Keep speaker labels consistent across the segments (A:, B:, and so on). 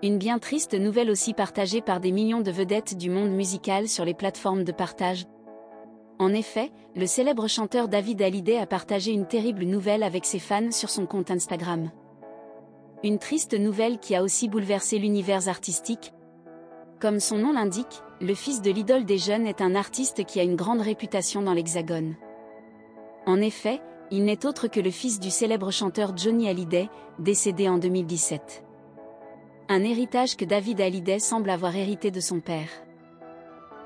A: Une bien triste nouvelle aussi partagée par des millions de vedettes du monde musical sur les plateformes de partage. En effet, le célèbre chanteur David Hallyday a partagé une terrible nouvelle avec ses fans sur son compte Instagram. Une triste nouvelle qui a aussi bouleversé l'univers artistique. Comme son nom l'indique, le fils de l'idole des jeunes est un artiste qui a une grande réputation dans l'Hexagone. En effet, il n'est autre que le fils du célèbre chanteur Johnny Hallyday, décédé en 2017. Un héritage que David Hallyday semble avoir hérité de son père.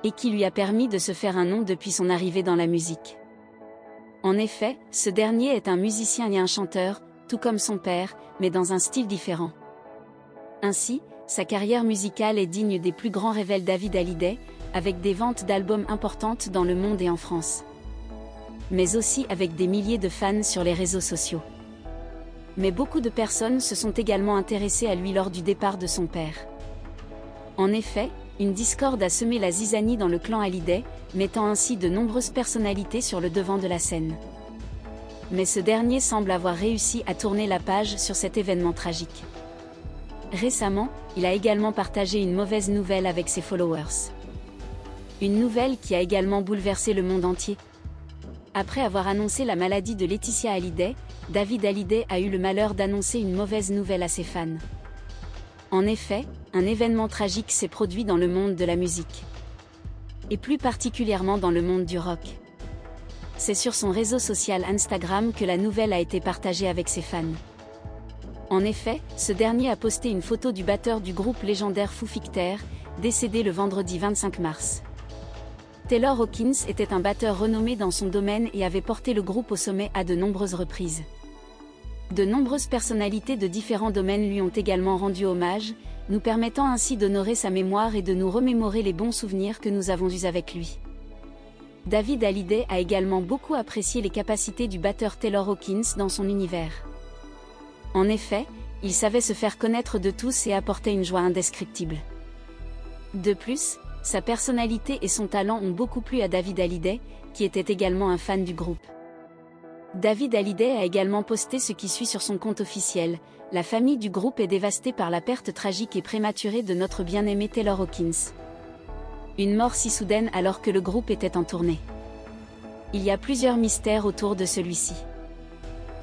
A: Et qui lui a permis de se faire un nom depuis son arrivée dans la musique. En effet, ce dernier est un musicien et un chanteur, tout comme son père, mais dans un style différent. Ainsi, sa carrière musicale est digne des plus grands révèle David Hallyday, avec des ventes d'albums importantes dans le monde et en France. Mais aussi avec des milliers de fans sur les réseaux sociaux. Mais beaucoup de personnes se sont également intéressées à lui lors du départ de son père. En effet, une discorde a semé la zizanie dans le clan Hallyday, mettant ainsi de nombreuses personnalités sur le devant de la scène. Mais ce dernier semble avoir réussi à tourner la page sur cet événement tragique. Récemment, il a également partagé une mauvaise nouvelle avec ses followers. Une nouvelle qui a également bouleversé le monde entier. Après avoir annoncé la maladie de Laetitia Hallyday, David Hallyday a eu le malheur d'annoncer une mauvaise nouvelle à ses fans. En effet, un événement tragique s'est produit dans le monde de la musique. Et plus particulièrement dans le monde du rock. C'est sur son réseau social Instagram que la nouvelle a été partagée avec ses fans. En effet, ce dernier a posté une photo du batteur du groupe légendaire Foo Fighters, décédé le vendredi 25 mars. Taylor Hawkins était un batteur renommé dans son domaine et avait porté le groupe au sommet à de nombreuses reprises. De nombreuses personnalités de différents domaines lui ont également rendu hommage, nous permettant ainsi d'honorer sa mémoire et de nous remémorer les bons souvenirs que nous avons eus avec lui. David Hallyday a également beaucoup apprécié les capacités du batteur Taylor Hawkins dans son univers. En effet, il savait se faire connaître de tous et apportait une joie indescriptible. De plus, sa personnalité et son talent ont beaucoup plu à David Hallyday, qui était également un fan du groupe. David Hallyday a également posté ce qui suit sur son compte officiel. La famille du groupe est dévastée par la perte tragique et prématurée de notre bien-aimé Taylor Hawkins. Une mort si soudaine alors que le groupe était en tournée. Il y a plusieurs mystères autour de celui-ci.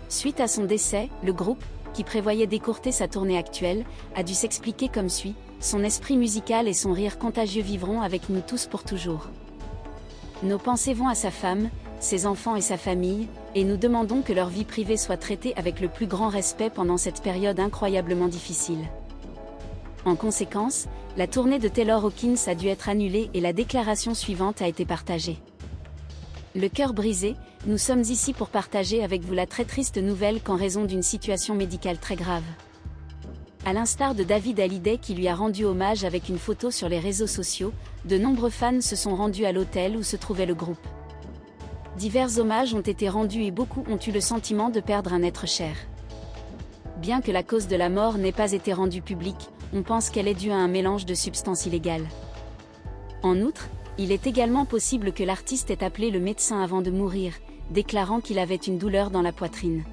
A: Suite à son décès, le groupe, qui prévoyait d'écourter sa tournée actuelle, a dû s'expliquer comme suit: son esprit musical et son rire contagieux vivront avec nous tous pour toujours. Nos pensées vont à sa femme, ses enfants et sa famille, et nous demandons que leur vie privée soit traitée avec le plus grand respect pendant cette période incroyablement difficile. En conséquence, la tournée de Taylor Hawkins a dû être annulée et la déclaration suivante a été partagée. Le cœur brisé, nous sommes ici pour partager avec vous la très triste nouvelle qu'en raison d'une situation médicale très grave. À l'instar de David Hallyday qui lui a rendu hommage avec une photo sur les réseaux sociaux, de nombreux fans se sont rendus à l'hôtel où se trouvait le groupe. Divers hommages ont été rendus et beaucoup ont eu le sentiment de perdre un être cher. Bien que la cause de la mort n'ait pas été rendue publique, on pense qu'elle est due à un mélange de substances illégales. En outre, il est également possible que l'artiste ait appelé le médecin avant de mourir, déclarant qu'il avait une douleur dans la poitrine.